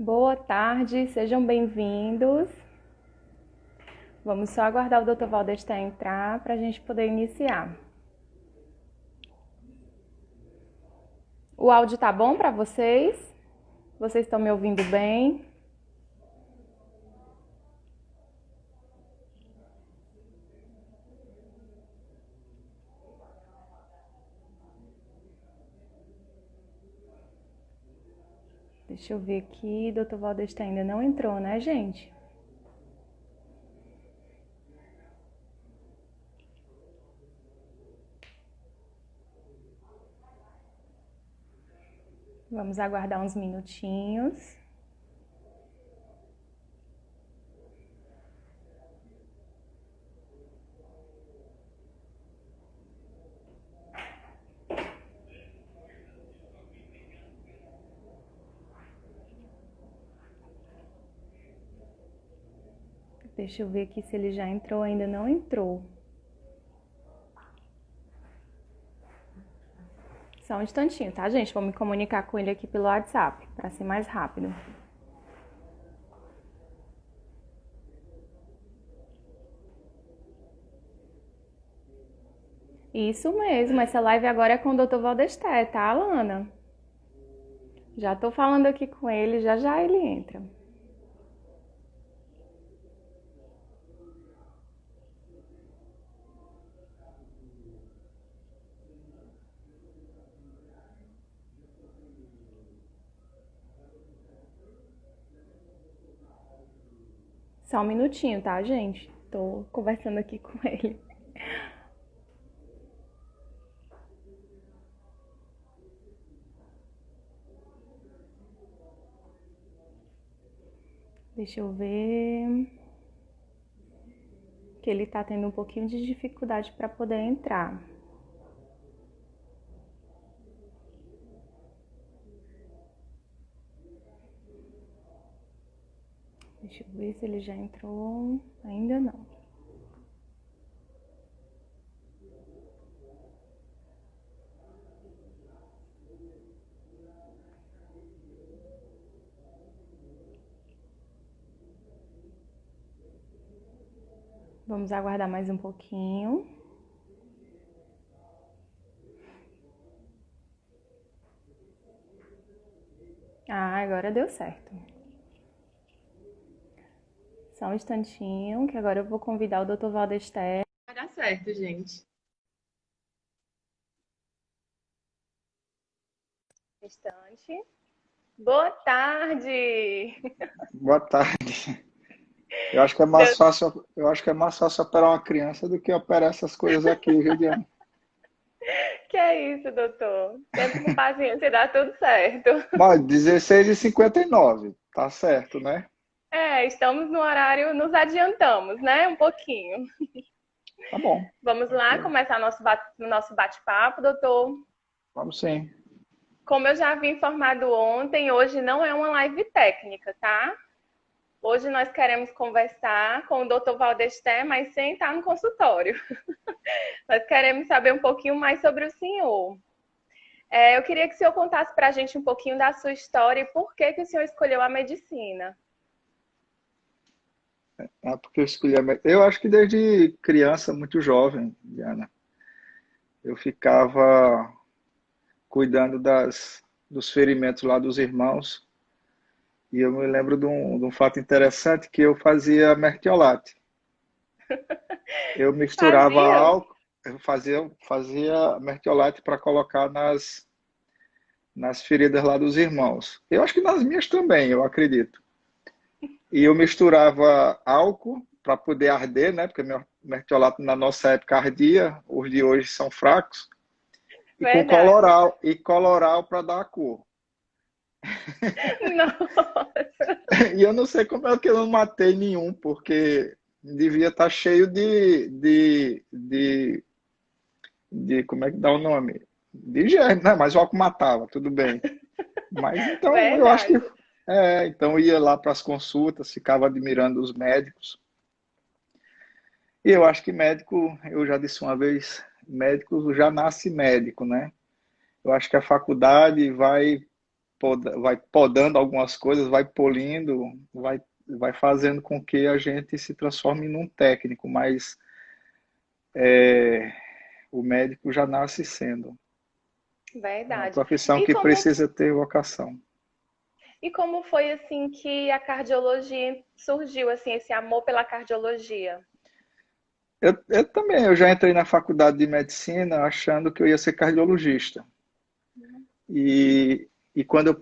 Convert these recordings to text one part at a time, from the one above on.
Boa tarde, sejam bem-vindos. Vamos só aguardar o Dr. Valdesté entrar para a gente poder iniciar. O áudio tá bom para vocês? Vocês estão me ouvindo bem? Deixa eu ver aqui, Dr. Valdesté ainda não entrou, né, gente? Vamos aguardar uns minutinhos. Deixa eu ver aqui se ele já entrou, ainda não entrou. Só um instantinho, tá, gente? Vou me comunicar com ele aqui pelo WhatsApp, para ser mais rápido. Isso mesmo, essa live agora é com o Dr. Valdesté, tá, Alana? Já tô falando aqui com ele, já já ele entra. Só um minutinho, tá, gente? Tô conversando aqui com ele. Deixa eu ver. Que ele tá tendo um pouquinho de dificuldade para poder entrar. Deixa eu ver se ele já entrou. Ainda não. Vamos aguardar mais um pouquinho. Ah, agora deu certo. Só um instantinho, que agora eu vou convidar o Dr. Valdesté. Vai dar certo, gente. Instante. Boa tarde! Boa tarde. Eu acho que é Deu- mais fácil, eu acho que é mais fácil operar uma criança do que operar essas coisas aqui, viu, Diana? Que é isso, doutor? Sempre com paciência dá tudo certo. Bom, 16h59, tá certo, né? É, estamos no horário, nos adiantamos, né? Um pouquinho. Tá bom. Vamos lá Ok. começar nosso bate-papo, doutor. Vamos sim. Como eu já havia informado ontem, hoje não é uma live técnica, tá? Hoje nós queremos conversar com o doutor Valdesté, mas sem estar no consultório. Nós queremos saber um pouquinho mais sobre o senhor. Eu queria que o senhor contasse para a gente um pouquinho da sua história e por que que o senhor escolheu a medicina. Ah, porque eu escolhi Eu acho que desde criança, muito jovem, Diana, eu ficava cuidando dos ferimentos lá dos irmãos. E eu me lembro de um fato interessante que eu fazia mertiolate. Eu misturava Fazia? álcool, eu fazia mertiolate para colocar nas feridas lá dos irmãos. Eu acho que nas minhas também, eu acredito. E eu misturava álcool para poder arder, né? Porque meu mertiolate na nossa época ardia, os de hoje são fracos. E com Verdade. coloral para dar a cor. Nossa. E eu não sei como é que eu não matei nenhum, porque devia estar cheio de como é que dá o nome? De germe, né? Mas o álcool matava, tudo bem. Mas então eu acho que Verdade. então eu ia lá para as consultas, ficava admirando os médicos. E eu acho que médico, eu já disse uma vez, médico já nasce médico, né? Eu acho que a faculdade vai vai podando algumas coisas, vai polindo, vai fazendo com que a gente se transforme num técnico, mas o médico já nasce sendo. É uma Verdade. profissão E que como, precisa ter vocação. e como foi assim que a cardiologia surgiu, assim, esse amor pela cardiologia? Eu também, eu já entrei na faculdade de medicina achando que eu ia ser cardiologista. E quando eu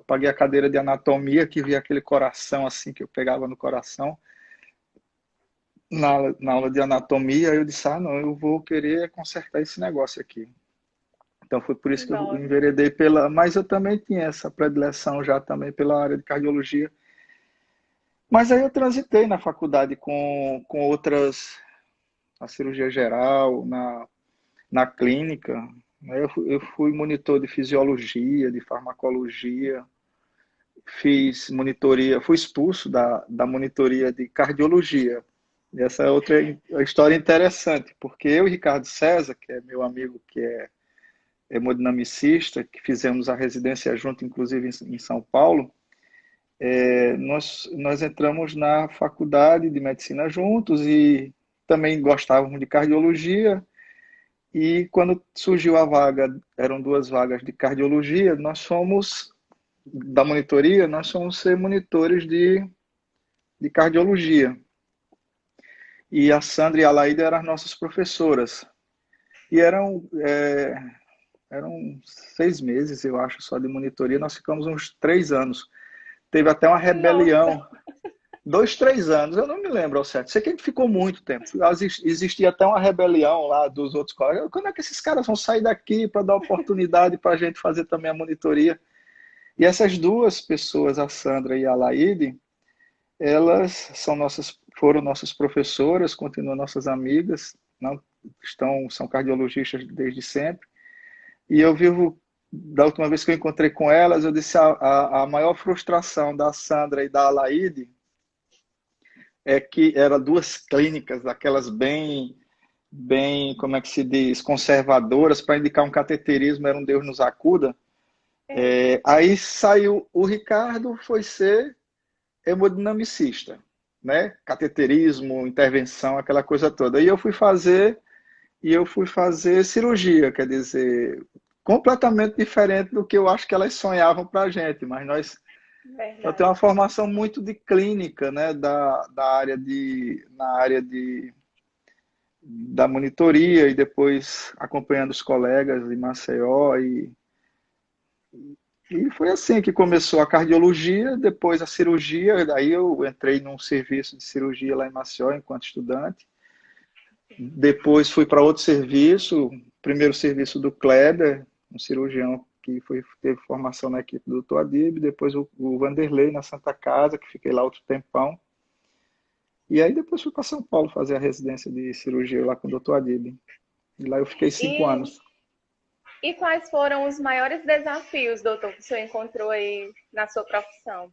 paguei a cadeira de anatomia, que via aquele coração assim, que eu pegava no coração, na aula de anatomia, eu disse, ah, não, eu vou querer consertar esse negócio aqui. Então foi por isso que eu Nossa, enveredei pela... Mas eu também tinha essa predileção já também pela área de cardiologia. Mas aí eu transitei na faculdade com outras, na cirurgia geral, na clínica. Eu fui monitor de fisiologia, de farmacologia, fiz monitoria, fui expulso da monitoria de cardiologia. E essa é outra história interessante, porque eu e Ricardo César, que é meu amigo, que é hemodinamicista, que fizemos a residência junto, inclusive em São Paulo, nós entramos na faculdade de medicina juntos e também gostávamos de cardiologia. E quando surgiu a vaga, eram duas vagas de cardiologia, nós fomos, da monitoria, nós fomos ser monitores de cardiologia. E a Sandra e a Laída eram as nossas professoras. E eram 6 meses, eu acho, só de monitoria. Nós ficamos uns 3 anos. Teve até uma nossa, rebelião. 2, 3 anos, eu não me lembro ao certo. Sei que a gente ficou muito tempo. Existia até uma rebelião lá dos outros colegas. Quando é que esses caras vão sair daqui para dar oportunidade para a gente fazer também a monitoria? E essas duas pessoas, a Sandra e a Laíde, elas foram nossas professoras, continuam nossas amigas, não são cardiologistas desde sempre. E eu vivo, da última vez que eu encontrei com elas, eu disse a maior frustração da Sandra e da Laíde é que eram duas clínicas, daquelas bem, como é que se diz, conservadoras, para indicar um cateterismo, era um Deus nos acuda. Aí saiu o Ricardo, foi ser hemodinamicista, né? Cateterismo, intervenção, aquela coisa toda. E eu fui fazer cirurgia, quer dizer, completamente diferente do que eu acho que elas sonhavam para a gente, mas eu tenho verdade. uma formação muito de clínica, né, na área da monitoria e depois acompanhando os colegas em Maceió e foi assim que começou a cardiologia, depois a cirurgia, daí eu entrei num serviço de cirurgia lá em Maceió enquanto estudante. Depois fui para outro serviço, primeiro serviço do Kleber, um cirurgião que teve formação na equipe do Dr. Adib, depois o Vanderlei na Santa Casa, que fiquei lá outro tempão. E aí depois fui para São Paulo fazer a residência de cirurgia lá com o Dr. Adib. E lá eu fiquei 5 anos. E, e quais foram os maiores desafios, doutor, que o senhor encontrou aí na sua profissão?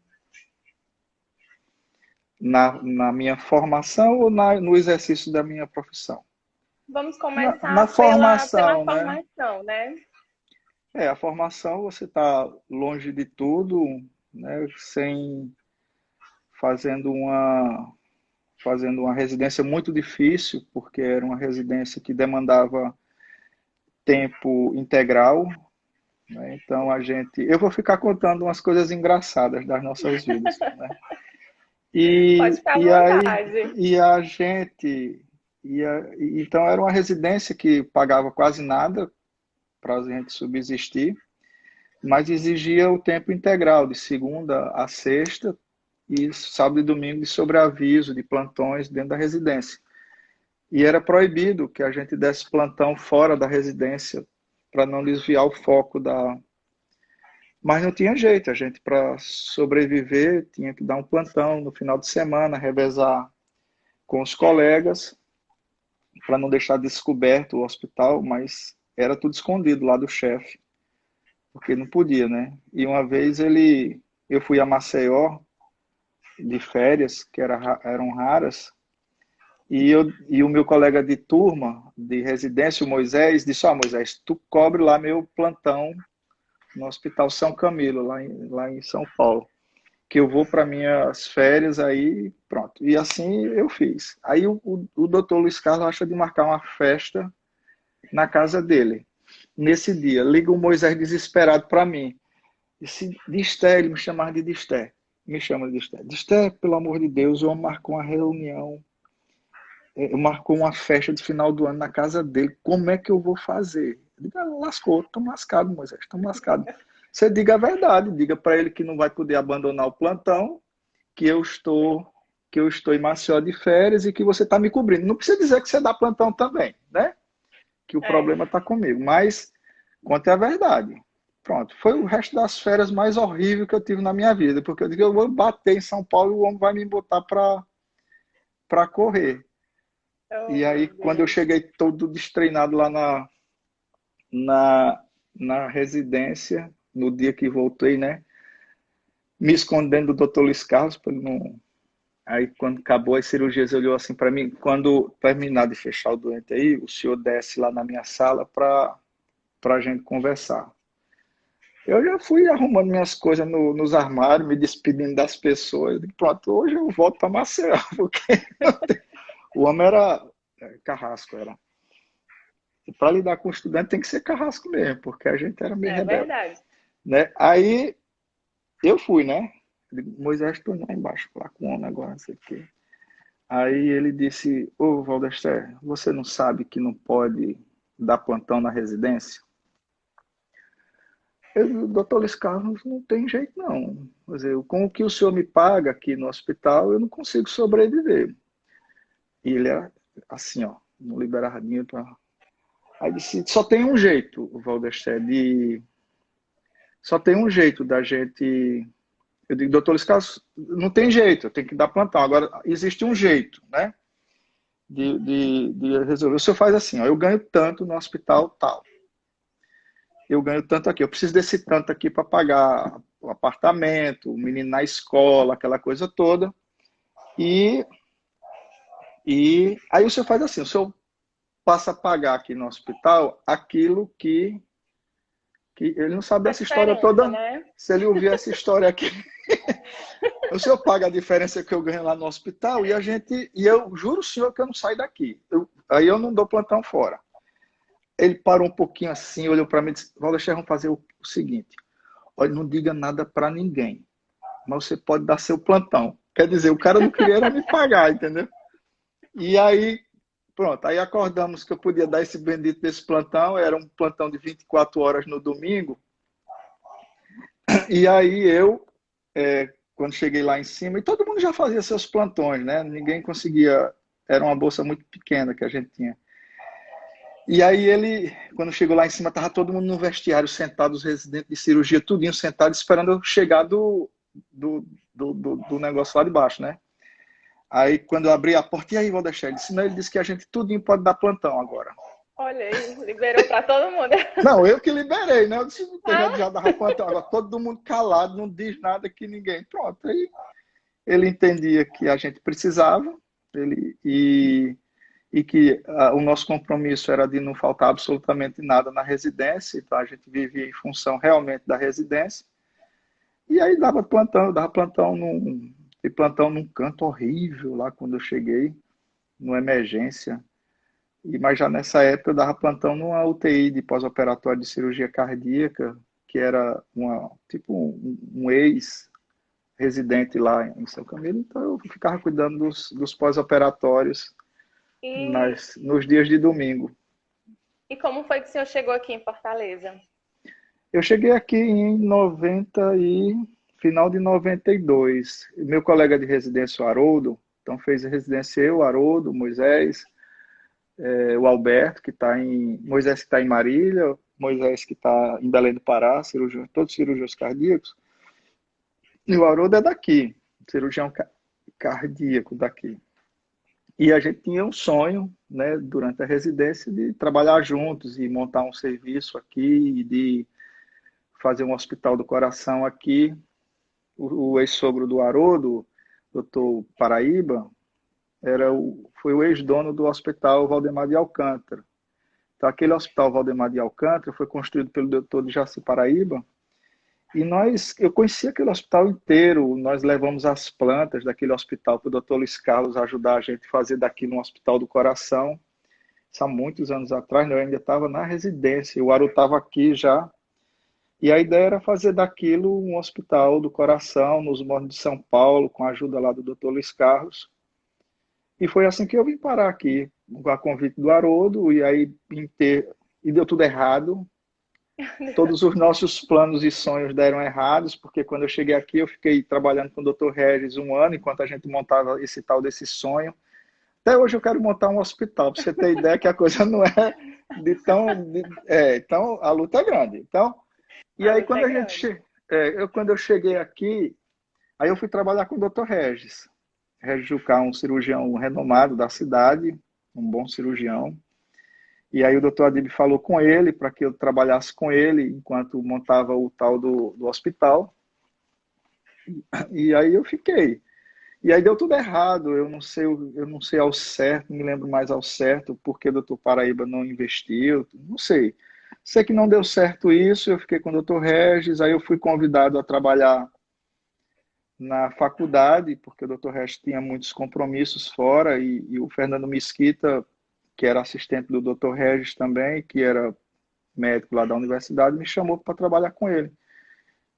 Na minha formação ou no exercício da minha profissão? Vamos Na começar pela formação, né? formação, né? A formação você está longe de tudo, né? Fazendo uma, fazendo uma residência muito difícil, porque era uma residência que demandava tempo integral, né? Então eu vou ficar contando umas coisas engraçadas das nossas vidas, né? Pode E, ficar à e aí, vontade. e a gente, então era uma residência que pagava quase nada para a gente subsistir, mas exigia o tempo integral, de segunda a sexta, e sábado e domingo de sobreaviso, de plantões dentro da residência. E era proibido que a gente desse plantão fora da residência para não desviar o foco da. Mas não tinha jeito, a gente, para sobreviver, tinha que dar um plantão no final de semana, revezar com os colegas, para não deixar descoberto o hospital, mas era tudo escondido lá do chefe, porque não podia, né? E uma vez eu fui a Maceió de férias, que eram raras, e o meu colega de turma, de residência, o Moisés, disse, Moisés, tu cobre lá meu plantão no Hospital São Camilo, lá em São Paulo, que eu vou para minhas férias aí, pronto. E assim eu fiz. Aí o doutor Luiz Carlos acha de marcar uma festa na casa dele. Nesse dia, liga o Moisés desesperado para mim. Disse, Disté, ele me chamava de Disté. Me chama de Disté. Disté, pelo amor de Deus, o homem marcou uma reunião, marcou uma festa de final do ano na casa dele. Como é que eu vou fazer? Eu digo, lascou, estamos lascados, Moisés, estamos lascados. Você diga a verdade, diga para ele que não vai poder abandonar o plantão, que eu estou em Maceió de férias e que você está me cobrindo. Não precisa dizer que você dá plantão também, né? Que o problema está comigo, mas conta a verdade. Pronto, foi o resto das férias mais horrível que eu tive na minha vida, porque eu digo, eu vou bater em São Paulo e o homem vai me botar para correr. Oh, E aí, quando eu cheguei todo destreinado lá na residência, no dia que voltei, né, me escondendo do doutor Luiz Carlos, para ele não... Aí, quando acabou as cirurgias, ele olhou assim para mim, quando terminar de fechar o doente aí, o senhor desce lá na minha sala para a gente conversar. Eu já fui arrumando minhas coisas nos armários, me despedindo das pessoas. Eu digo, pronto, hoje eu volto para Maceió, porque o homem era carrasco, era. E para lidar com o estudante tem que ser carrasco mesmo, porque a gente era meio é rebelde. verdade. Né? Aí eu fui, né? Eu digo, Moisés, estou lá embaixo, falar com o homem agora, não sei o quê. Aí ele disse, ô Valdester, você não sabe que não pode dar plantão na residência? Doutor Luiz Carlos, não tem jeito não. Quer dizer, com o que o senhor me paga aqui no hospital, eu não consigo sobreviver. E ele é assim, ó, no liberadinho. Aí disse, só tem um jeito, Valdester, só tem um jeito da gente... Eu digo, doutor Luiz Carlos, não tem jeito, eu tenho que dar plantão. Agora, existe um jeito, né, de resolver. O senhor faz assim, ó, eu ganho tanto no hospital tal. Eu ganho tanto aqui, eu preciso desse tanto aqui para pagar o apartamento, o menino na escola, aquela coisa toda. E aí o senhor faz assim, o senhor passa a pagar aqui no hospital aquilo que ele não sabe A essa história diferença, toda. né? Se ele ouvir essa história aqui, o senhor paga a diferença que eu ganho lá no hospital e eu juro ao senhor que eu não saio daqui. Aí eu não dou plantão fora. Ele parou um pouquinho assim, olhou para mim e disse, Valdester, vamos fazer o seguinte, olha, não diga nada para ninguém, mas você pode dar seu plantão. Quer dizer, o cara não queria era me pagar, entendeu? E aí, pronto, aí acordamos que eu podia dar esse bendito desse plantão, era um plantão de 24 horas no domingo, e aí quando cheguei lá em cima, e todo mundo já fazia seus plantões, né? Ninguém conseguia, era uma bolsa muito pequena que a gente tinha. E aí ele, quando chegou lá em cima, estava todo mundo no vestiário, sentado, os residentes de cirurgia, tudinho sentado, esperando eu chegar do negócio lá de baixo, né? Aí quando eu abri a porta, e aí, Valdester? Ele disse que a gente tudinho pode dar plantão agora. Olha aí, liberou para todo mundo. Não, eu que liberei, né? Eu disse que a gente Ah, já dava plantão, agora todo mundo calado, não diz nada que ninguém. Pronto, aí ele entendia que a gente precisava, e que o nosso compromisso era de não faltar absolutamente nada na residência, então a gente vivia em função realmente da residência, e aí dava plantão num canto horrível lá quando eu cheguei, numa emergência, mas já nessa época eu dava plantão numa UTI de pós-operatório de cirurgia cardíaca, que era tipo um ex-residente lá em São Camilo, então eu ficava cuidando dos pós-operatórios e, nos dias de domingo. e como foi que o senhor chegou aqui em Fortaleza? Eu cheguei aqui em final de 92. Meu colega de residência, o Haroldo, então fez a residência eu, Haroldo, Moisés, o Alberto, Moisés que está em Marília, Moisés que está em Belém do Pará, todos cirurgiões cardíacos, e o Haroldo é daqui, cirurgião cardíaco daqui. E a gente tinha um sonho, né, durante a residência, de trabalhar juntos e montar um serviço aqui, e de fazer um hospital do coração aqui. O ex-sogro do Haroldo, doutor Paraíba, foi o ex-dono do Hospital Valdemar de Alcântara. Então, aquele Hospital Valdemar de Alcântara foi construído pelo doutor Jaci Paraíba, Eu conheci aquele hospital inteiro, nós levamos as plantas daquele hospital para o doutor Luiz Carlos ajudar a gente a fazer daquilo um hospital do coração. Isso há muitos anos atrás, né? Eu ainda estava na residência, o Aru estava aqui já. E a ideia era fazer daquilo um hospital do coração, nos morros de São Paulo, com a ajuda lá do doutor Luiz Carlos. E foi assim que eu vim parar aqui, com a convite do Haroldo, e aí e deu tudo errado. Todos os nossos planos e sonhos deram errados, porque quando eu cheguei aqui, eu fiquei trabalhando com o Dr. Regis um ano, enquanto a gente montava esse tal desse sonho. Até hoje eu quero montar um hospital, para você ter ideia que a coisa não é de tão... então, a luta é grande. Então, e aí, quando eu cheguei aqui, aí eu fui trabalhar com o Dr. Regis. Regis Jucá, um cirurgião renomado da cidade, um bom cirurgião. E aí o doutor Adib falou com ele para que eu trabalhasse com ele enquanto montava o tal do hospital. E aí eu fiquei. E aí deu tudo errado, eu não sei ao certo, não me lembro mais ao certo porque o doutor Paraíba não investiu, não sei. Sei que não deu certo isso, eu fiquei com o doutor Regis, aí eu fui convidado a trabalhar na faculdade, porque o doutor Regis tinha muitos compromissos fora, e o Fernando Mesquita, que era assistente do doutor Regis também, que era médico lá da universidade, me chamou para trabalhar com ele.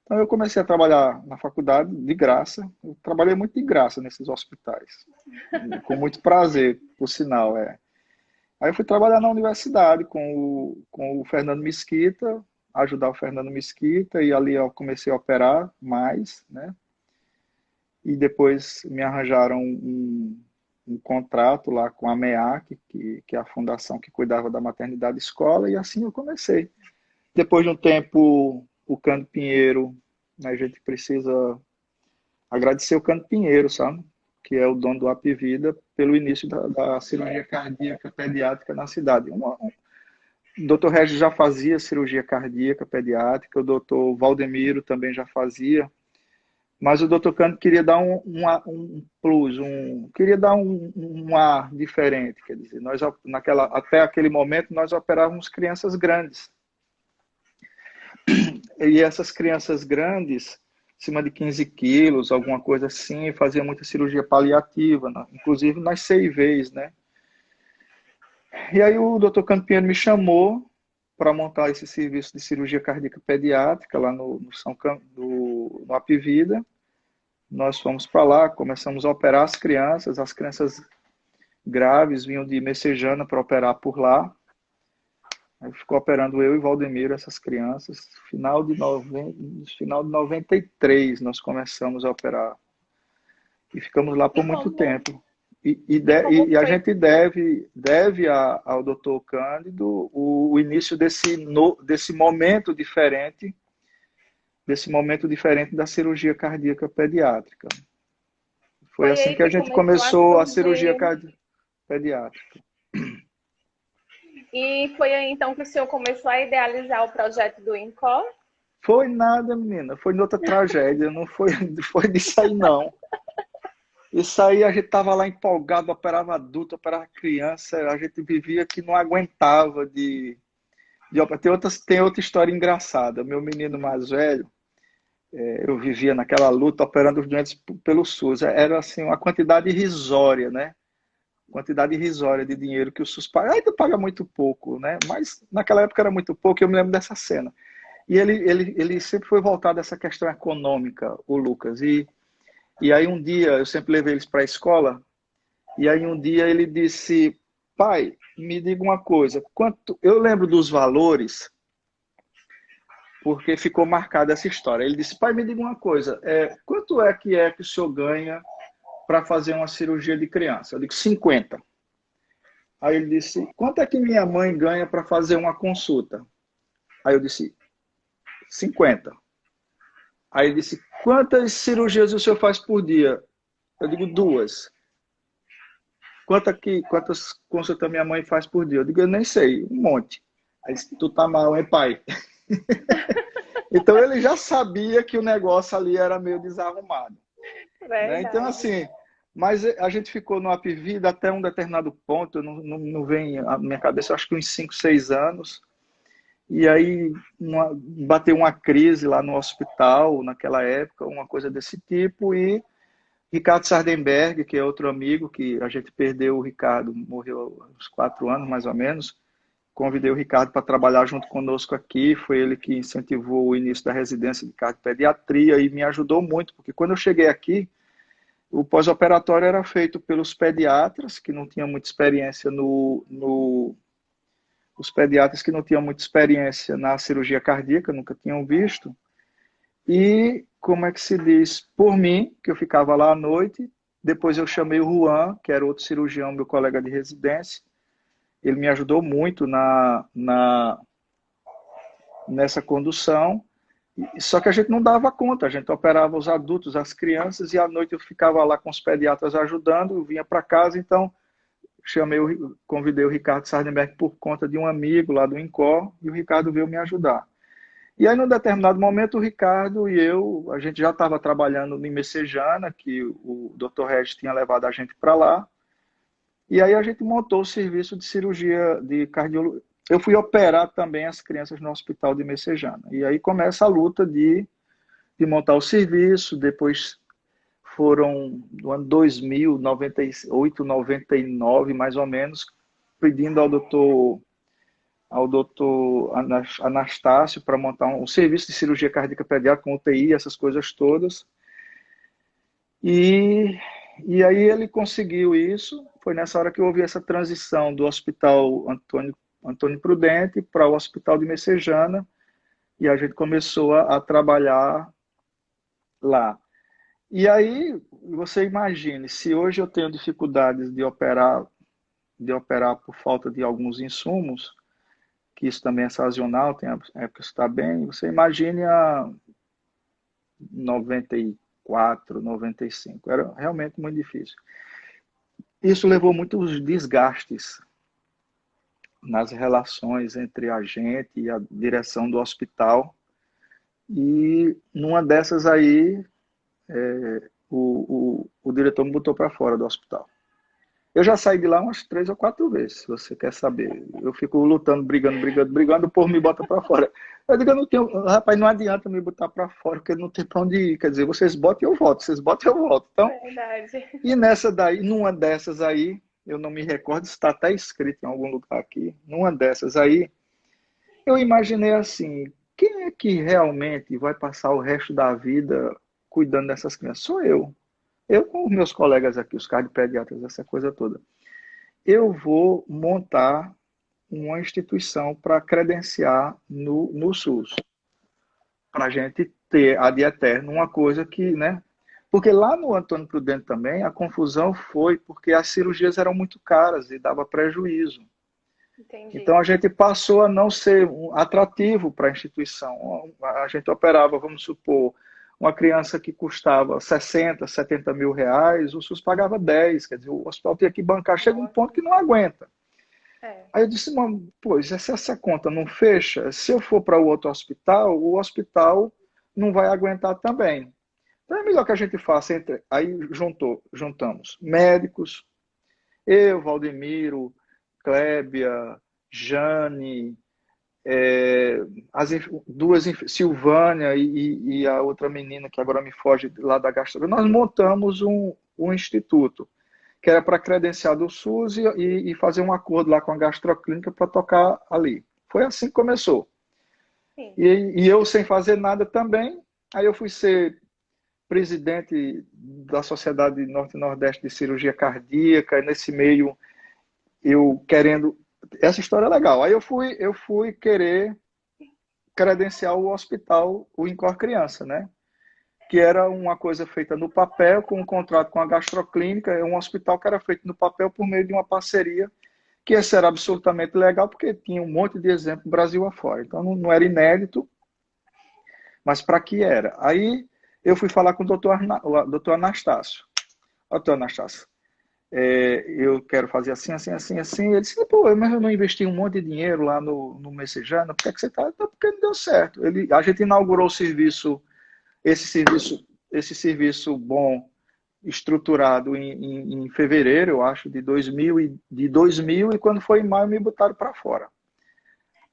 Então eu comecei a trabalhar na faculdade de graça, eu trabalhei muito de graça nesses hospitais, com muito prazer, por sinal. Aí eu fui trabalhar na universidade com o Fernando Mesquita, ajudar o Fernando Mesquita, e ali eu comecei a operar mais, né? E depois me arranjaram um contrato lá com a MEAC, que é a fundação que cuidava da maternidade escola, e assim eu comecei. Depois de um tempo, o Cândido Pinheiro, né, a gente precisa agradecer o Cândido Pinheiro, sabe? Que é o dono do Apivida, pelo início da cirurgia cardíaca pediátrica na cidade. O doutor Regis já fazia cirurgia cardíaca pediátrica, o doutor Valdemiro também já fazia, mas o doutor Cândido queria dar um plus, queria dar um ar diferente. Quer dizer, até aquele momento nós operávamos crianças grandes. E essas crianças grandes, acima de 15 quilos, alguma coisa assim, faziam muita cirurgia paliativa, né? Inclusive nas CIVs, né? E aí o doutor Cândido Pinheiro me chamou para montar esse serviço de cirurgia cardíaca pediátrica lá no Apivida. Nós fomos para lá, começamos a operar as crianças graves vinham de Messejana para operar por lá. Aí ficou operando eu e Valdemiro, essas crianças. Final de 93 nós começamos a operar. E ficamos lá por muito tempo. E a gente deve ao doutor Cândido o início desse momento diferente da cirurgia cardíaca pediátrica. Foi assim que a gente começou a cirurgia cardíaca pediátrica. E foi aí então que o senhor começou a idealizar o projeto do INCOR? Foi nada, menina. Foi outra tragédia. Não foi disso aí, não. Isso aí a gente estava lá empolgado, operava adulto, operava criança. A gente vivia que não aguentava Tem outra história engraçada. Meu menino mais velho, eu vivia naquela luta operando os doentes pelo SUS. Era assim uma quantidade irrisória, né? Quantidade irrisória de dinheiro que o SUS paga. Ainda paga muito pouco, né? Mas naquela época era muito pouco, eu me lembro dessa cena. E ele sempre foi voltado a essa questão econômica, o Lucas. E aí um dia, eu sempre levei eles para a escola, e aí um dia ele disse, pai, me diga uma coisa, eu lembro dos valores, porque ficou marcada essa história. Ele disse, pai, me diga uma coisa, quanto é que o senhor ganha para fazer uma cirurgia de criança? Eu digo, 50. Aí ele disse, quanto é que minha mãe ganha para fazer uma consulta? Aí eu disse, 50. Aí ele disse, quantas cirurgias o senhor faz por dia? Eu digo, 2. Quantas consultas minha mãe faz por dia? Eu digo, eu nem sei, um monte. Aí ele disse, tu tá mal, hein, pai? Então ele já sabia que o negócio ali era meio desarrumado. Né? Então, assim, mas a gente ficou no Apivida até um determinado ponto, não vem à minha cabeça, acho que uns 5, 6 anos. E aí bateu uma crise lá no hospital, naquela época, uma coisa desse tipo, e Ricardo Sardenberg, que é outro amigo, que a gente perdeu, o Ricardo morreu há uns 4 anos, mais ou menos, convidei o Ricardo para trabalhar junto conosco aqui, foi ele que incentivou o início da residência de cardiopediatria e me ajudou muito, porque quando eu cheguei aqui, o pós-operatório era feito pelos pediatras, que não tinham muita experiência os pediatras que não tinham muita experiência na cirurgia cardíaca, nunca tinham visto, e, como é que se diz, por mim, que eu ficava lá à noite, depois eu chamei o Juan, que era outro cirurgião, meu colega de residência, ele me ajudou muito nessa condução, só que a gente não dava conta, a gente operava os adultos, as crianças, e à noite eu ficava lá com os pediatras ajudando, eu vinha para casa, então convidei o Ricardo Sardenberg por conta de um amigo lá do INCOR, e o Ricardo veio me ajudar. E aí, num determinado momento, o Ricardo e eu, a gente já estava trabalhando em Messejana, que o Dr. Regis tinha levado a gente para lá, e aí a gente montou o serviço de cirurgia de cardiologia. Eu fui operar também as crianças no hospital de Messejana. E aí começa a luta de montar o serviço, depois foram no ano 2000, 98, 99, mais ou menos, pedindo ao doutor Anastácio para montar um serviço de cirurgia cardíaca pediátrica com UTI, essas coisas todas. E aí ele conseguiu isso. Foi nessa hora que eu ouvi essa transição do Hospital Antônio Prudente para o Hospital de Messejana, e a gente começou a trabalhar lá. E aí, você imagine, se hoje eu tenho dificuldades de operar por falta de alguns insumos, que isso também é sazonal, tem época que está bem, você imagine a 94, 95. Era realmente muito difícil. Isso levou muitos desgastes nas relações entre a gente e a direção do hospital. E numa dessas aí, o diretor me botou para fora do hospital. Eu já saí de lá umas 3 ou 4 vezes, se você quer saber. Eu fico lutando, brigando, o povo me bota para fora. Eu digo, eu não tenho, rapaz, não adianta me botar para fora, porque não tem para onde ir. Quer dizer, vocês botam e eu volto, vocês botam e eu volto. Então, Verdade. e numa dessas aí, eu não me recordo, está até escrito em algum lugar aqui, numa dessas aí, eu imaginei assim, quem é que realmente vai passar o resto da vida cuidando dessas crianças? Sou eu. Eu com os meus colegas aqui, os cardiopediatras, essa coisa toda. Eu vou montar uma instituição para credenciar no SUS, para a gente ter ad eterno uma coisa que, né? Porque lá no Antônio Prudente também, a confusão foi porque as cirurgias eram muito caras e dava prejuízo. Entendi. Então a gente passou a não ser atrativo para a instituição. A gente operava, vamos supor, uma criança que custava 60, 70 mil reais, o SUS pagava 10, quer dizer, o hospital tinha que bancar, chega um ponto que não aguenta. É. Aí eu disse, pois, se essa conta não fecha, se eu for para o outro hospital, o hospital não vai aguentar também. Então é melhor que a gente faça Aí juntamos médicos, eu, Valdemiro, Clébia, Jane, as duas, Silvânia e a outra menina que agora me foge lá da gastronomia, nós montamos um instituto que era para credenciar do SUS e fazer um acordo lá com a gastroclínica para tocar ali. Foi assim que começou. E eu sem fazer nada também, aí eu fui ser presidente da Sociedade Norte e Nordeste de Cirurgia Cardíaca, e nesse meio eu querendo... Essa história é legal. Aí eu fui querer credenciar o hospital, o INCOR Criança, né? Que era uma coisa feita no papel, com um contrato com a gastroclínica, um hospital que era feito no papel por meio de uma parceria, que esse era absolutamente legal, porque tinha um monte de exemplo Brasil afora. Então não era inédito, mas para que era? Aí eu fui falar com o doutor Anastácio. Doutor Anastácio, eu quero fazer assim, assim, assim, assim. Ele disse, pô, mas eu não investi um monte de dinheiro lá no Messejana, por que você está? Não, porque não deu certo. A gente inaugurou o serviço, esse serviço bom, estruturado em fevereiro, eu acho, de 2000, e quando foi em maio me botaram para fora.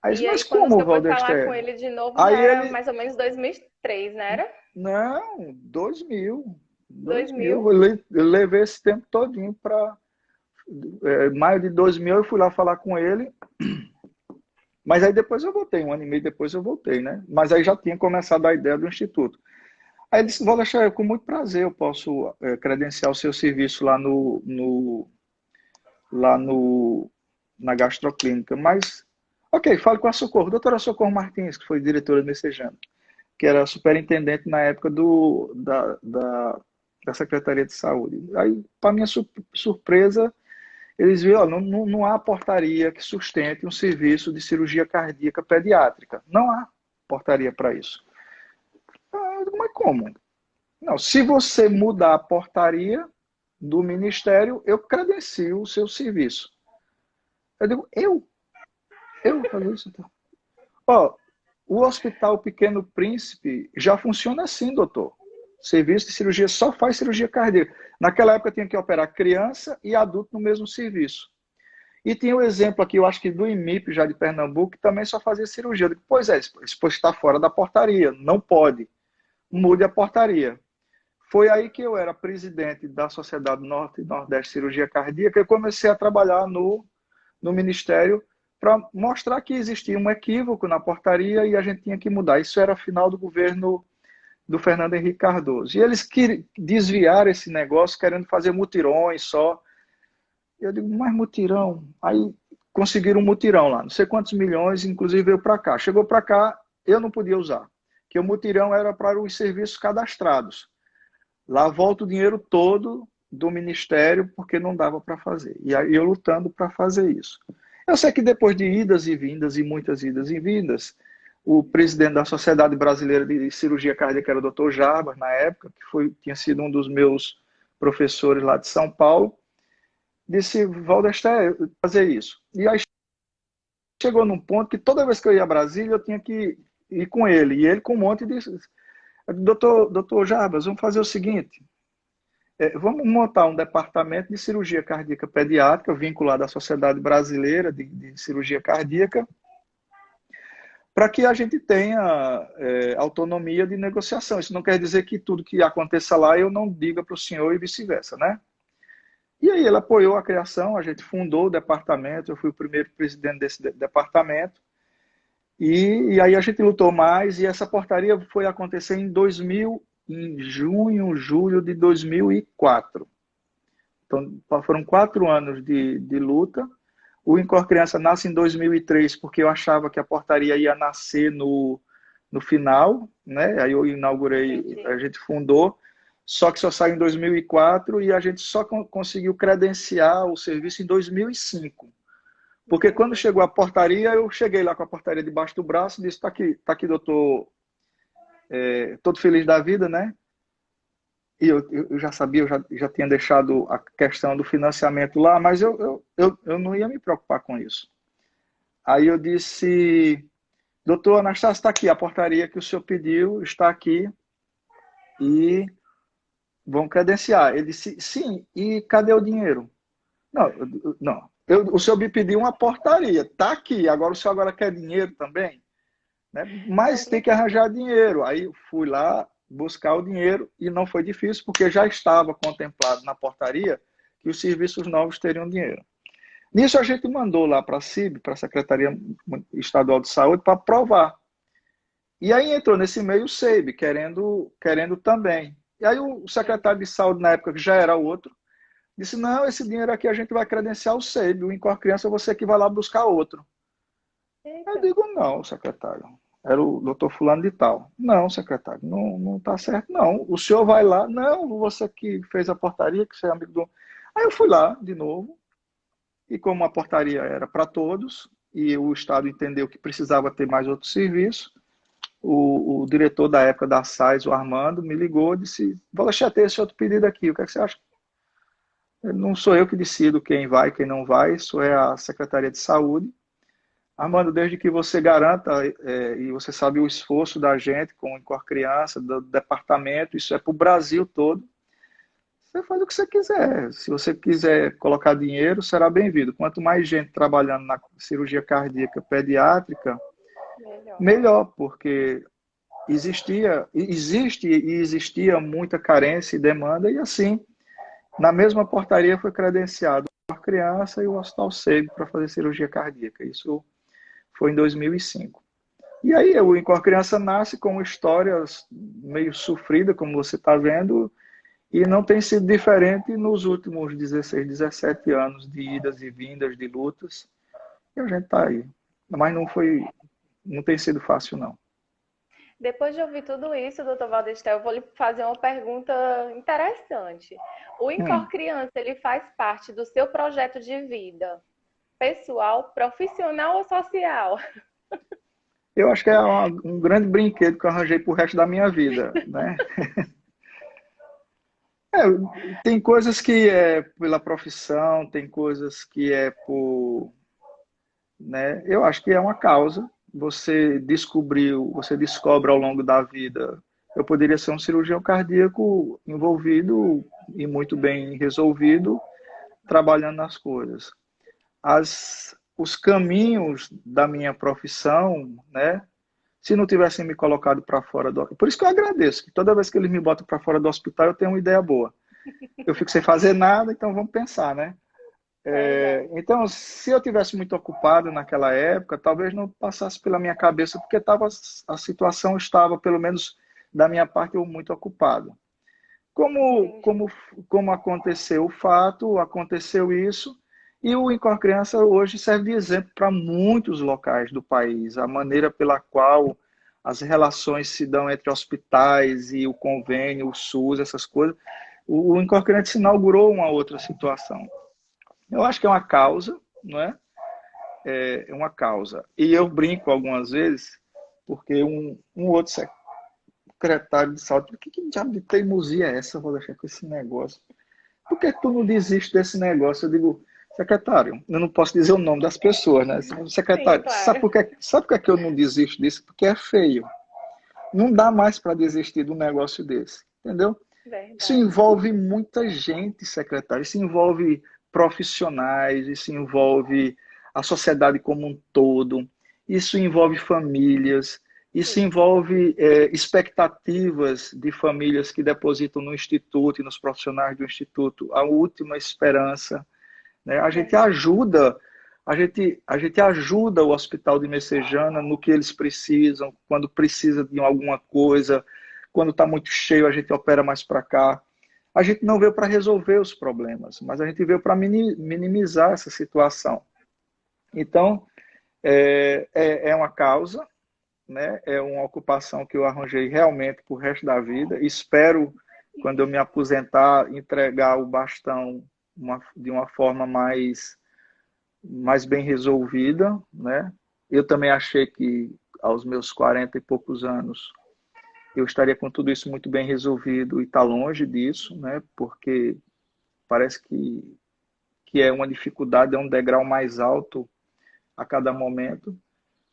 Aí, E aí, mas quando como, você foi falar com Valdester? ele de novo, já Aí era ele, mais ou menos 2003, não era? não, 2000, 2000. 2000? Eu levei esse tempo todinho para maio de 2000 eu fui lá falar com ele, mas aí depois eu voltei, um ano e meio depois eu voltei, né? Mas aí já tinha começado a ideia do instituto. Aí ele disse, vou deixar, com muito prazer eu posso credenciar o seu serviço lá no, na gastroclínica, mas, ok, fale com a Socorro, doutora Socorro Martins, que foi diretora messejana, que era superintendente na época da Secretaria de Saúde. Aí, para minha surpresa, eles viram, ó, não há portaria que sustente um serviço de cirurgia cardíaca pediátrica. Não há portaria para isso. Mas como? Não, se você mudar a portaria do Ministério, eu credencio o seu serviço. Eu digo, eu vou fazer isso? Então. Ó, o Hospital Pequeno Príncipe já funciona assim, doutor. Serviço de cirurgia só faz cirurgia cardíaca. Naquela época tinha que operar criança e adulto no mesmo serviço. E tinha o exemplo aqui, eu acho que do IMIP, já de Pernambuco, que também só fazia cirurgia. Eu digo, pois é, isso está fora da portaria, não pode. Mude a portaria. Foi aí que eu era presidente da Sociedade Norte e Nordeste de Cirurgia Cardíaca e comecei a trabalhar no Ministério para mostrar que existia um equívoco na portaria e a gente tinha que mudar. Isso era final do governo do Fernando Henrique Cardoso. E eles desviaram esse negócio querendo fazer mutirões só. Eu digo, mas mutirão? Aí conseguiram um mutirão lá, não sei quantos milhões, inclusive veio para cá. Chegou para cá, eu não podia usar, que o mutirão era para os serviços cadastrados. Lá volta o dinheiro todo do Ministério, porque não dava para fazer. E aí eu lutando para fazer isso. Eu sei que depois de idas e vindas, e muitas idas e vindas, o presidente da Sociedade Brasileira de Cirurgia Cardíaca era o Dr. Jarbas, na época, que tinha sido um dos meus professores lá de São Paulo, disse, Valdester, fazer isso. E aí chegou num ponto que toda vez que eu ia a Brasília, eu tinha que ir com ele. E ele com um monte de... Doutor Jarbas, vamos fazer o seguinte, vamos montar um departamento de cirurgia cardíaca pediátrica vinculado à Sociedade Brasileira de Cirurgia Cardíaca, para que a gente tenha autonomia de negociação. Isso não quer dizer que tudo que aconteça lá eu não diga para o senhor e vice-versa, né? E aí ele apoiou a criação, a gente fundou o departamento, eu fui o primeiro presidente desse departamento, e aí a gente lutou mais, e essa portaria foi acontecer em junho, julho de 2004. Então, foram 4 anos de luta. O Incor Criança nasce em 2003, porque eu achava que a portaria ia nascer no final, né? Aí eu inaugurei, a gente fundou, só que só saiu em 2004 e a gente só conseguiu credenciar o serviço em 2005. Porque quando chegou a portaria, eu cheguei lá com a portaria debaixo do braço e disse, tá aqui, doutor, todo feliz da vida, né? E eu já sabia, eu já tinha deixado a questão do financiamento lá, mas eu não ia me preocupar com isso. Aí eu disse, doutor Anastácio, está aqui, a portaria que o senhor pediu está aqui e vão credenciar. Ele disse, sim, e cadê o dinheiro? Não, não. O senhor me pediu uma portaria, está aqui, agora o senhor agora quer dinheiro também? Né? Mas tem que arranjar dinheiro. Aí eu fui lá buscar o dinheiro e não foi difícil, porque já estava contemplado na portaria que os serviços novos teriam dinheiro. Nisso a gente mandou lá para a CIB, para a Secretaria Estadual de Saúde, para aprovar. E aí entrou nesse meio o SEIB, querendo também. E aí o secretário de Saúde, na época, que já era outro, disse, não, esse dinheiro aqui a gente vai credenciar o SEIB, o Incor Criança você que vai lá buscar outro. Eita. Eu digo, não, secretário. Era o doutor fulano de tal. Não, secretário, não está certo, não. O senhor vai lá. Não, você que fez a portaria, que você é amigo do... Aí eu fui lá, de novo, e como a portaria era para todos, e o Estado entendeu que precisava ter mais outro serviço, o diretor da época da SAIS, o Armando, me ligou e disse, vou deixar ter esse outro pedido aqui, o que é que você acha? Não sou eu que decido quem vai, quem não vai, isso é a Secretaria de Saúde. Armando, desde que você garanta, e você sabe o esforço da gente com a Criança, do departamento, isso é para o Brasil todo. você faz o que você quiser. Se você quiser colocar dinheiro, será bem-vindo. Quanto mais gente trabalhando na cirurgia cardíaca pediátrica, Melhor. melhor, porque existe e existia muita carência e demanda, e assim, na mesma portaria foi credenciado a criança e o Hospital Sego para fazer cirurgia cardíaca. Isso foi em 2005. E aí o Incor Criança nasce com histórias meio sofridas, como você está vendo, e não tem sido diferente nos últimos 16, 17 anos de idas e vindas, de lutas, e a gente está aí. Mas não tem sido fácil, não. Depois de ouvir tudo isso, doutor Valdestel, eu vou lhe fazer uma pergunta interessante. O Incor Hum, Criança, ele faz parte do seu projeto de vida pessoal, profissional ou social? eu acho que é um grande brinquedo que eu arranjei para o resto da minha vida, né? É, tem coisas que é pela profissão, tem coisas que é por, né? Eu acho que é uma causa. Você descobre ao longo da vida. Eu poderia ser um cirurgião cardíaco envolvido e muito bem resolvido, trabalhando nas coisas. Os caminhos da minha profissão, né? Se não tivessem me colocado para fora do... Por isso que eu agradeço, que toda vez que eles me botam para fora do hospital, eu tenho uma ideia boa. Eu fico sem fazer nada, então vamos pensar, né? Verdade. Então, se eu tivesse muito ocupado naquela época, talvez não passasse pela minha cabeça, porque a situação estava, pelo menos da minha parte, eu muito ocupado. Como, Entendi. como, como aconteceu o fato, aconteceu isso, e o Incor Criança hoje serve de exemplo para muitos locais do país, a maneira pela qual as relações se dão entre hospitais e o convênio, o SUS, essas coisas. O Incor Criança inaugurou uma outra situação. Eu acho que é uma causa, não é? É uma causa. E eu brinco algumas vezes, porque um outro secretário de saúde, que diabo de teimosia é essa? Eu vou deixar com esse negócio. Por que tu não desiste desse negócio? Eu digo, secretário, eu não posso dizer o nome das pessoas, né? Sim, Secretário, claro. sabe por que eu não desisto disso? Porque é feio. Não dá mais para desistir de um negócio desse, entendeu? Isso Verdade. envolve muita gente, secretário. Isso envolve profissionais, isso envolve a sociedade como um todo, isso envolve famílias, isso Sim. envolve expectativas de famílias que depositam no Instituto e nos profissionais do Instituto a última esperança. Né? Verdade. A gente ajuda o Hospital de Messejana no que eles precisam, quando precisa de alguma coisa, quando está muito cheio, a gente opera mais para cá. A gente não veio para resolver os problemas, mas a gente veio para minimizar essa situação. Então, é uma causa, né? É uma ocupação que eu arranjei realmente para o resto da vida. Espero, quando eu me aposentar, entregar o bastão de uma forma mais bem resolvida, né? Eu também achei que aos meus 40 e poucos anos eu estaria com tudo isso muito bem resolvido e está longe disso, né? Porque parece que é uma dificuldade, é um degrau mais alto a cada momento.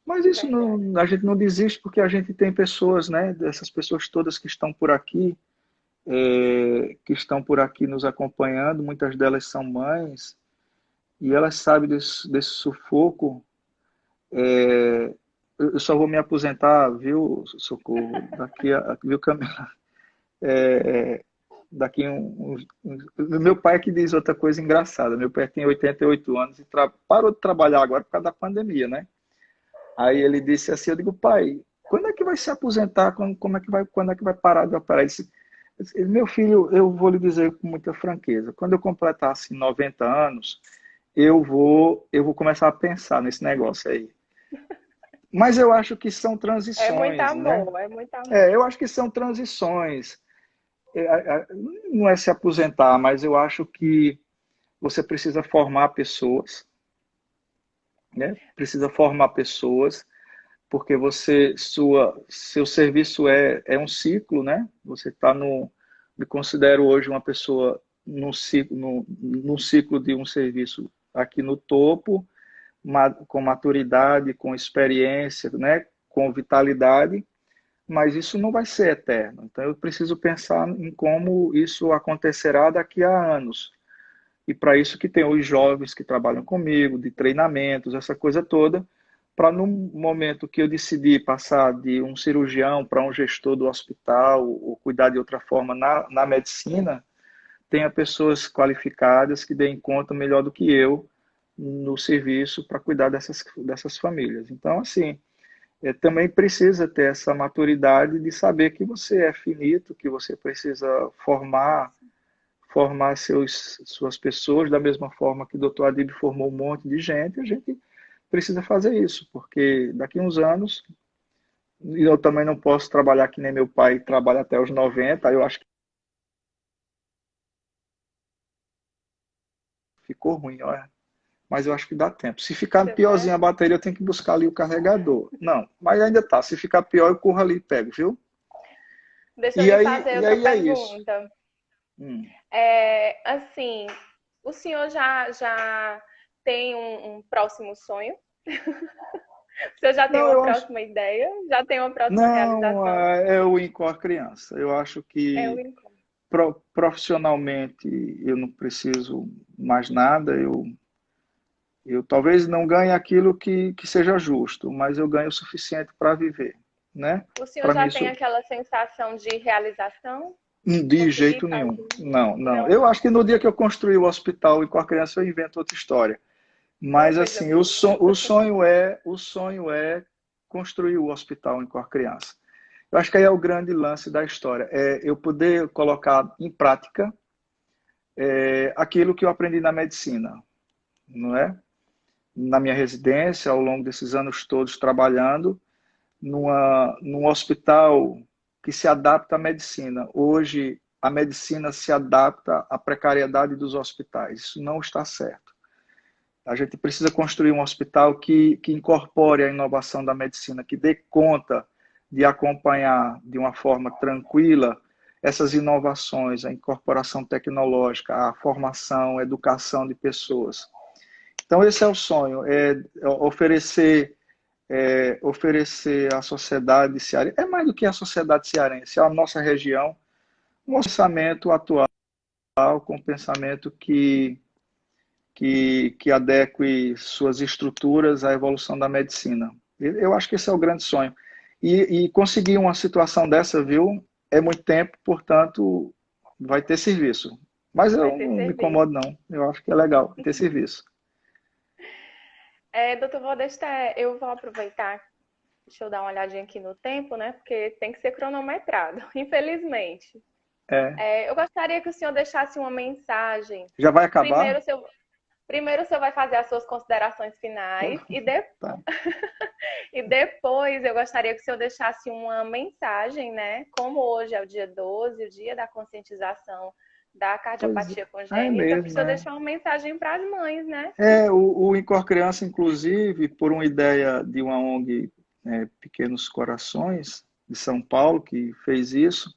Mas isso Verdade. não, a gente não desiste porque a gente tem pessoas, né? Dessas pessoas todas que estão por aqui, que estão por aqui nos acompanhando, muitas delas são mães, e elas sabem desse sufoco. Eu só vou me aposentar, viu, Socorro? Viu, Camila? Daqui Meu pai que diz outra coisa engraçada. Meu pai tem 88 anos e parou de trabalhar agora por causa da pandemia, né? Aí ele disse assim, eu digo, pai, quando é que vai se aposentar? Quando é que vai parar de operar? Ele disse, meu filho, eu vou lhe dizer com muita franqueza, quando eu completar assim, 90 anos, eu vou começar a pensar nesse negócio aí. Mas eu acho que são É muito transições, né? amor, é muito amor. Eu acho que são transições. Não é se aposentar, mas eu acho que você precisa formar pessoas, né? Precisa formar pessoas, porque seu serviço é um ciclo, né? Você está no, me considero hoje uma pessoa num ciclo de um serviço aqui no topo, com maturidade, com experiência, né? Com vitalidade, mas isso não vai ser eterno. Então, eu preciso pensar em como isso acontecerá daqui a anos. E para isso que tem os jovens que trabalham comigo, de treinamentos, essa coisa toda, para no momento que eu decidir passar de um cirurgião para um gestor do hospital, ou cuidar de outra forma na medicina, tenha pessoas qualificadas que deem conta melhor do que eu no serviço para cuidar dessas famílias. Então, assim, também precisa ter essa maturidade de saber que você é finito, que você precisa formar suas pessoas da mesma forma que o Dr. Adib formou um monte de gente, a gente precisa fazer isso, porque daqui a uns anos, e eu também não posso trabalhar que nem meu pai trabalha até os 90, eu acho que ficou ruim, olha. Mas eu acho que dá tempo. Se ficar Deu piorzinho a certo? bateria, eu tenho que buscar ali o carregador. Não, mas ainda tá. Se ficar pior, eu corro ali e pego, viu? Deixa eu E lhe aí, fazer e outra aí é isso. pergunta. Hum. Assim, o senhor já tem um próximo sonho? O senhor já tem Não, uma eu acho. próxima ideia? Já tem uma próxima Não, realização? é o Incor Criança. Eu acho É o que encontro. profissionalmente eu não preciso mais nada. Eu talvez não ganhe aquilo que seja justo, mas eu ganho o suficiente para viver, né? O senhor Para mim já tem isso aquela sensação de realização? de Conseguir jeito nenhum. fazer? Não, não. Não, Eu acho que no dia que eu construir o hospital e com a criança eu invento outra história. uma Mas coisa assim, boa. o sonho é construir o hospital em Cor Criança. Eu acho que aí é o grande lance da história, é eu poder colocar em prática aquilo que eu aprendi na medicina, não é? Na minha residência, ao longo desses anos todos trabalhando, num hospital que se adapta à medicina. Hoje, a medicina se adapta à precariedade dos hospitais. Isso não está certo. A gente precisa construir um hospital que incorpore a inovação da medicina, que dê conta de acompanhar de uma forma tranquila essas inovações, a incorporação tecnológica, a formação, a educação de pessoas. Então, esse é o sonho, é oferecer à sociedade cearense, é mais do que a sociedade cearense, é a nossa região, um pensamento atual, com um pensamento que adeque suas estruturas à evolução da medicina. Eu acho que esse é o grande sonho. E conseguir uma situação dessa, viu, é muito tempo, portanto, vai ter serviço. Mas Vai eu ter não me serviço. incomodo, não. Eu acho que é legal ter serviço. Doutor Valdeste, eu vou aproveitar, deixa eu dar uma olhadinha aqui no tempo, né? Porque tem que ser cronometrado, infelizmente. É. Eu gostaria que o senhor deixasse uma mensagem. Já vai acabar? Primeiro, o senhor vai fazer as suas considerações finais Tá. e depois eu gostaria que o senhor deixasse uma mensagem, né? Como hoje é o dia 12, o dia da conscientização da Pois é. cardiopatia Ah, é congênita, para o mesmo, senhor é. deixar uma mensagem para as mães, né? O Incor Criança, inclusive, por uma ideia de uma ONG, Pequenos Corações, de São Paulo, que fez isso.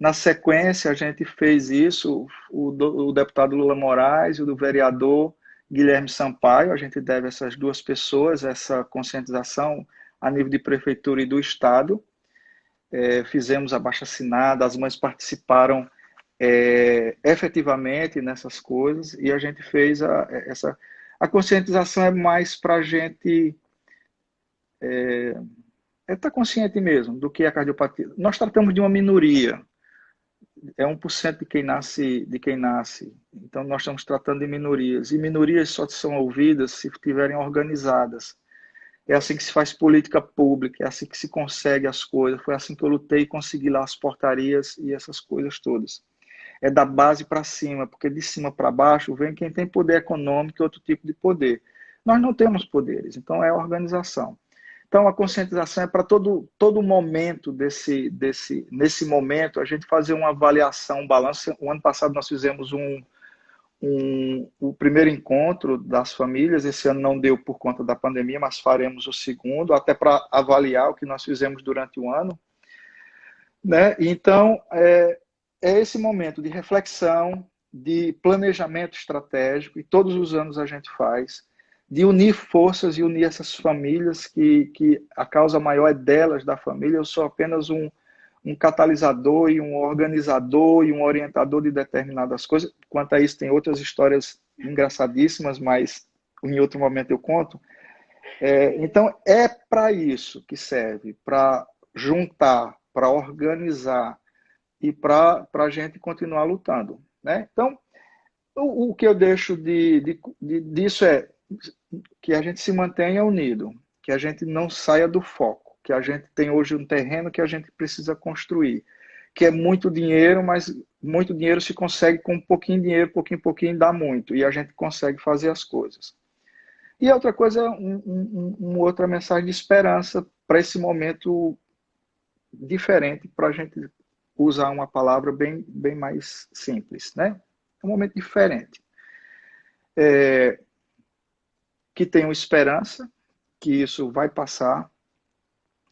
Na sequência, a gente fez isso, o deputado Lula Moraes e o do vereador Guilherme Sampaio. A gente deve a essas duas pessoas essa conscientização a nível de prefeitura e do Estado. Fizemos abaixo-assinado, as mães participaram efetivamente nessas coisas e a gente fez essa. A conscientização é mais para a gente estar consciente mesmo do que é a cardiopatia. Nós tratamos de uma minoria, é 1% de quem nasce. Então nós estamos tratando de minorias e minorias só são ouvidas se estiverem organizadas. É assim que se faz política pública, é assim que se consegue as coisas. Foi assim que eu lutei e consegui lá as portarias e essas coisas todas. É da base para cima, porque de cima para baixo vem quem tem poder econômico e outro tipo de poder. Nós não temos poderes, então é a organização. Então a conscientização é para todo momento nesse momento a gente fazer uma avaliação, um balanço. O ano passado nós fizemos o primeiro encontro das famílias, esse ano não deu por conta da pandemia, mas faremos o segundo, até para avaliar o que nós fizemos durante o ano, né? Então, é esse momento de reflexão, de planejamento estratégico, e todos os anos a gente faz, de unir forças e unir essas famílias, que a causa maior é delas, da família. Eu sou apenas um catalisador e um organizador e um orientador de determinadas coisas. Quanto a isso, tem outras histórias engraçadíssimas, mas em outro momento eu conto. Então, é para isso que serve, para juntar, para organizar e para a gente continuar lutando, né? Então, o que eu deixo disso é que a gente se mantenha unido, que a gente não saia do foco, que a gente tem hoje um terreno que a gente precisa construir, que é muito dinheiro, mas muito dinheiro se consegue com um pouquinho de dinheiro, pouquinho em pouquinho dá muito, e a gente consegue fazer as coisas. E a outra coisa, uma outra mensagem de esperança para esse momento diferente, para a gente usar uma palavra bem mais simples, né? É um momento diferente. Que tenham esperança, que isso vai passar,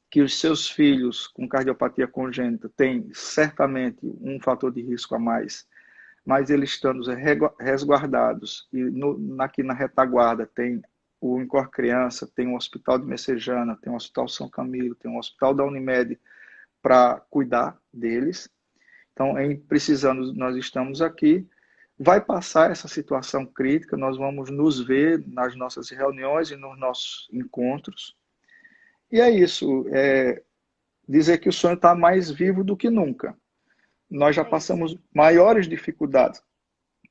que os seus filhos com cardiopatia congênita têm certamente um fator de risco a mais, mas eles estando resguardados, e aqui na retaguarda tem o Incor Criança, tem o Hospital de Messejana, tem o Hospital São Camilo, tem o Hospital da Unimed para cuidar deles. Então, precisando, nós estamos aqui. Vai passar essa situação crítica, nós vamos nos ver nas nossas reuniões e nos nossos encontros. E é isso, dizer que o sonho está mais vivo do que nunca. Nós já passamos maiores dificuldades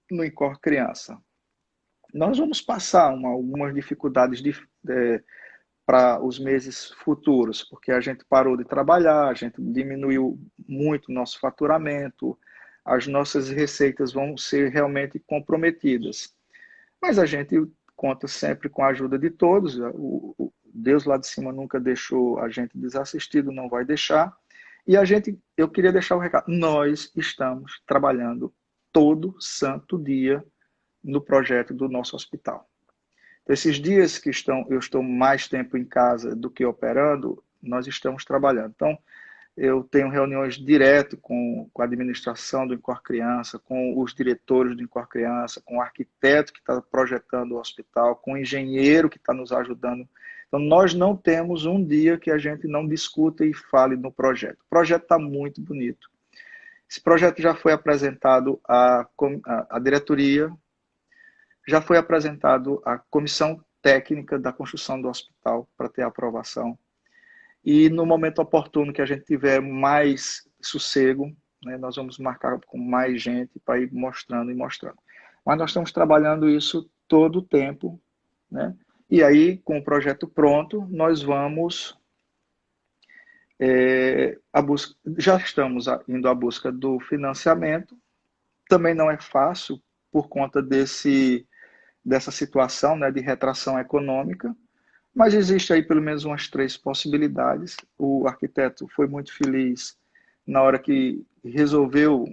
no Incor Criança. Nós vamos passar algumas dificuldades para os meses futuros, porque a gente parou de trabalhar, a gente diminuiu muito o nosso faturamento, as nossas receitas vão ser realmente comprometidas. Mas a gente conta sempre com a ajuda de todos. O Deus lá de cima nunca deixou a gente desassistido, não vai deixar. E eu queria deixar o recado, nós estamos trabalhando todo santo dia no projeto do nosso hospital. Então, esses dias que eu estou mais tempo em casa do que operando, nós estamos trabalhando. Então, eu tenho reuniões direto com a administração do Incor Criança, com os diretores do Incor Criança, com o arquiteto que está projetando o hospital, com o engenheiro que está nos ajudando. Então, nós não temos um dia que a gente não discuta e fale no projeto. O projeto está muito bonito. Esse projeto já foi apresentado à diretoria, já foi apresentado à comissão técnica da construção do hospital para ter aprovação. E no momento oportuno que a gente tiver mais sossego, né, nós vamos marcar com mais gente para ir mostrando e mostrando. Mas nós estamos trabalhando isso todo o tempo, né? E aí, com o projeto pronto, nós vamos já estamos indo à busca do financiamento. Também não é fácil por conta dessa situação, né, de retração econômica, mas existe aí pelo menos umas 3 possibilidades. O arquiteto foi muito feliz na hora que resolveu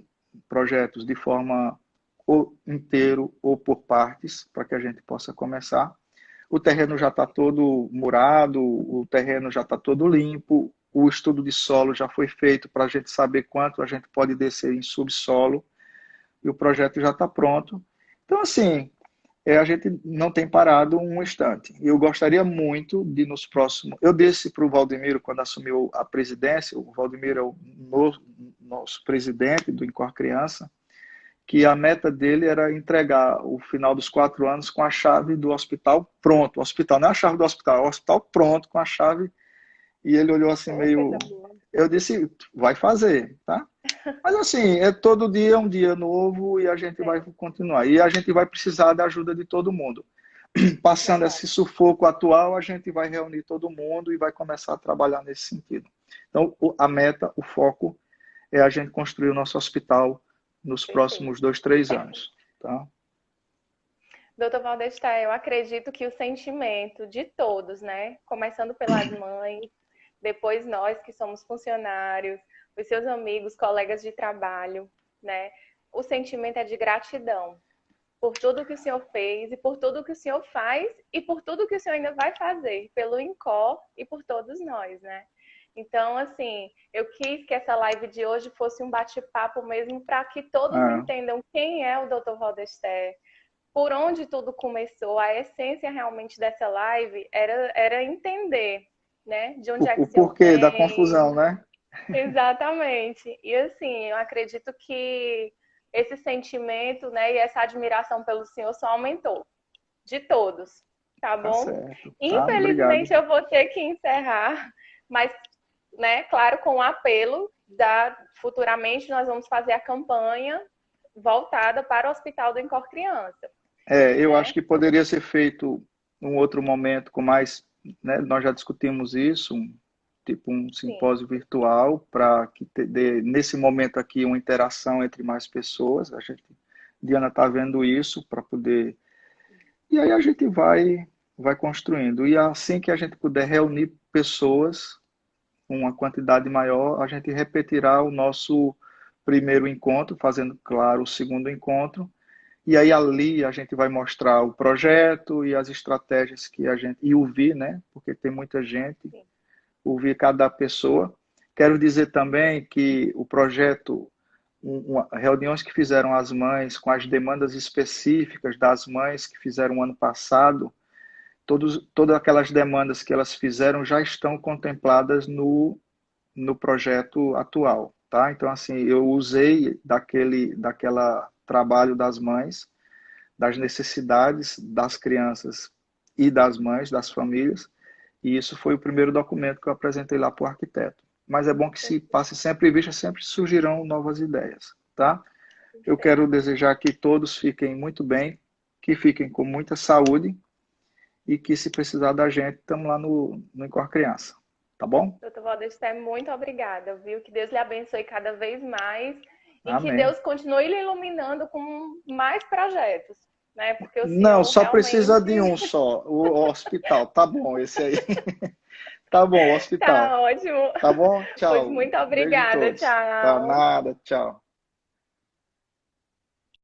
projetos de forma ou inteiro ou por partes, para que a gente possa começar. O terreno já está todo murado, o terreno já está todo limpo, o estudo de solo já foi feito para a gente saber quanto a gente pode descer em subsolo, e o projeto já está pronto. Então, assim, a gente não tem parado um instante. Eu gostaria muito de, nos próximos... Eu disse para o Valdemiro, quando assumiu a presidência, o Valdemiro é o nosso presidente do Incor Criança, que a meta dele era entregar o final dos 4 anos com a chave do hospital pronto. O hospital, não é a chave do hospital, é o hospital pronto com a chave. E ele olhou assim meio... Eu disse, vai fazer, tá? Mas assim, todo dia é um dia novo e a gente vai continuar. E a gente vai precisar da ajuda de todo mundo. Passando esse sufoco atual, a gente vai reunir todo mundo e vai começar a trabalhar nesse sentido. Então, a meta, o foco é a gente construir o nosso hospital nos próximos 2, 3 anos. Tá? Doutor Valdestar, eu acredito que o sentimento de todos, né? Começando pelas mães, depois nós que somos funcionários, os seus amigos, colegas de trabalho, né? O sentimento é de gratidão por tudo que o senhor fez e por tudo que o senhor faz e por tudo que o senhor ainda vai fazer pelo Incor e por todos nós, né? Então, assim, eu quis que essa live de hoje fosse um bate-papo mesmo para que todos entendam quem é o Dr. Valdestar, por onde tudo começou, a essência realmente dessa live era entender, né, de onde é que O o senhor porquê da vem. confusão, né? Exatamente. E assim, eu acredito que esse sentimento, né, e essa admiração pelo senhor só aumentou, de todos, tá Tá bom? certo. Tá, obrigado. Infelizmente eu vou ter que encerrar, mas, né, claro, com o apelo futuramente nós vamos fazer a campanha voltada para o Hospital do Incor Criança, Eu acho né? que poderia ser feito num outro momento com mais, né, nós já discutimos isso, tipo um Sim, simpósio virtual para que dê, nesse momento aqui, uma interação entre mais pessoas. Diana está vendo isso para poder. E aí a gente vai construindo. E assim que a gente puder reunir pessoas, uma quantidade maior, a gente repetirá o nosso primeiro encontro, fazendo, claro, o segundo encontro. E aí ali a gente vai mostrar o projeto e as estratégias que a gente... E ouvir, né? Porque tem muita gente, sim, ouvir cada pessoa. Quero dizer também que o projeto, reuniões que fizeram as mães com as demandas específicas das mães que fizeram o ano passado, todas aquelas demandas que elas fizeram já estão contempladas no projeto atual, tá? Então, assim, eu usei daquela trabalho das mães, das necessidades das crianças e das mães, das famílias, e isso foi o primeiro documento que eu apresentei lá para o arquiteto. Mas é bom que se perfeito, passe sempre em vista, sempre surgirão novas ideias, tá? Eu perfeito. quero desejar que todos fiquem muito bem, que fiquem com muita saúde e que se precisar da gente, estamos lá no Incor Criança, tá bom? Doutor Valdesté, muito obrigada, viu? Que Deus lhe abençoe cada vez mais e que Amém. Deus continue lhe iluminando com mais projetos, né? Porque o Não, senhor só precisa realmente de um só, o hospital. Tá bom, esse aí. Tá bom, o tá hospital. ótimo. Tá bom? Pois Tchau. muito Beijo em obrigada, todos. Tá tchau. nada, tchau.